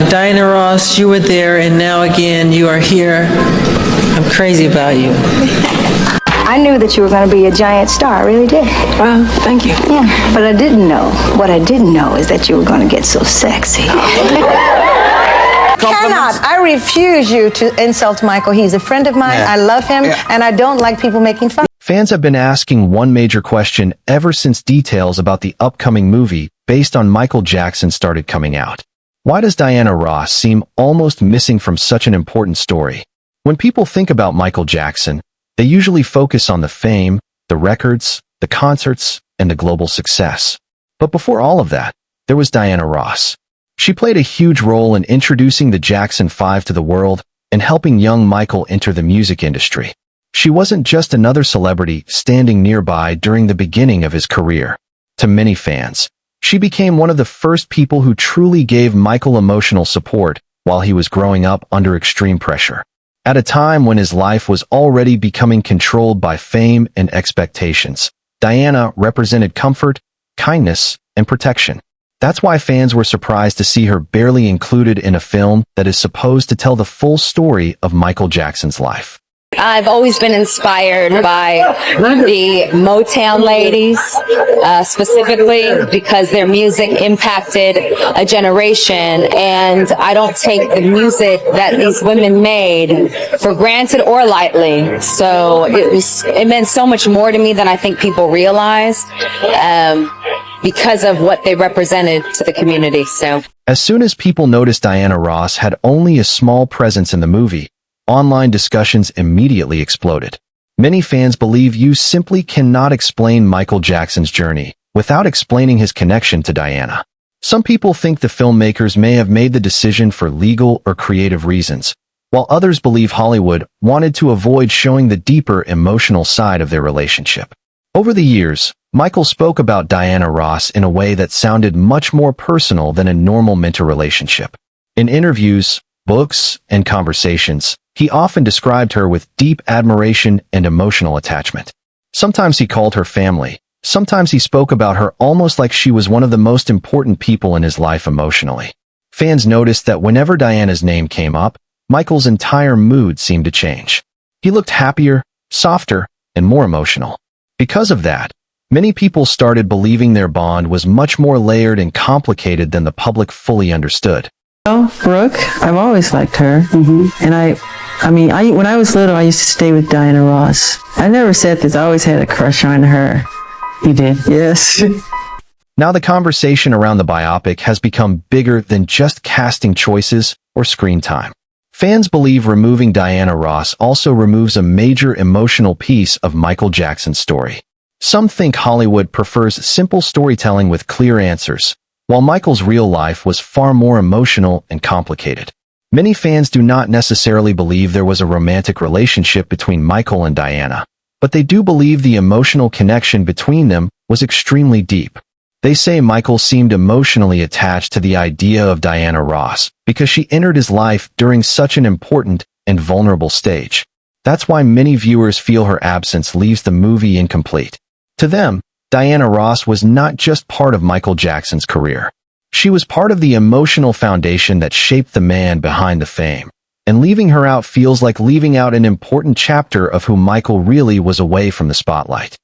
Diana Ross, you were there, and now again you are here. I'm crazy about you. I knew that you were going to be a giant star. I really did. Well, thank you. Yeah, but I didn't know. What I didn't know is that you were going to get so sexy. Cannot. I refuse you to insult Michael. He's a friend of mine. I love him, and I don't like people making fun. Fans have been asking one major question ever since details about the upcoming movie based on Michael Jackson started coming out. Why does Diana Ross seem almost missing from such an important story? When people think about Michael Jackson, they usually focus on the fame, the records, the concerts, and the global success. But before all of that, there was Diana Ross. She played a huge role in introducing the Jackson 5 to the world and helping young Michael enter the music industry. She wasn't just another celebrity standing nearby during the beginning of his career. To many fans, she became one of the first people who truly gave Michael emotional support while he was growing up under extreme pressure. At a time when his life was already becoming controlled by fame and expectations, Diana represented comfort, kindness, and protection. That's why fans were surprised to see her barely included in a film that is supposed to tell the full story of Michael Jackson's life. I've always been inspired by the Motown ladies, specifically because their music impacted a generation, and I don't take the music that these women made for granted or lightly. So it meant so much more to me than I think people realize, because of what they represented to the community. So as soon as people noticed Diana Ross had only a small presence in the movie, online discussions immediately exploded. Many fans believe you simply cannot explain Michael Jackson's journey without explaining his connection to Diana. Some people think the filmmakers may have made the decision for legal or creative reasons, while others believe Hollywood wanted to avoid showing the deeper emotional side of their relationship. Over the years, Michael spoke about Diana Ross in a way that sounded much more personal than a normal mentor relationship. In interviews, books, and conversations, he often described her with deep admiration and emotional attachment. Sometimes he called her family. Sometimes he spoke about her almost like she was one of the most important people in his life emotionally. Fans noticed that whenever Diana's name came up, Michael's entire mood seemed to change. He looked happier, softer, and more emotional. Because of that, many people started believing their bond was much more layered and complicated than the public fully understood. Oh, Brooke, I've always liked her. And when I was little, I used to stay with Diana Ross. I never said this. I always had a crush on her. You did? Yes. Now the conversation around the biopic has become bigger than just casting choices or screen time. Fans believe removing Diana Ross also removes a major emotional piece of Michael Jackson's story. Some think Hollywood prefers simple storytelling with clear answers, while Michael's real life was far more emotional and complicated. Many fans do not necessarily believe there was a romantic relationship between Michael and Diana, but they do believe the emotional connection between them was extremely deep. They say Michael seemed emotionally attached to the idea of Diana Ross because she entered his life during such an important and vulnerable stage. That's why many viewers feel her absence leaves the movie incomplete. To them, Diana Ross was not just part of Michael Jackson's career. She was part of the emotional foundation that shaped the man behind the fame, and leaving her out feels like leaving out an important chapter of who Michael really was away from the spotlight.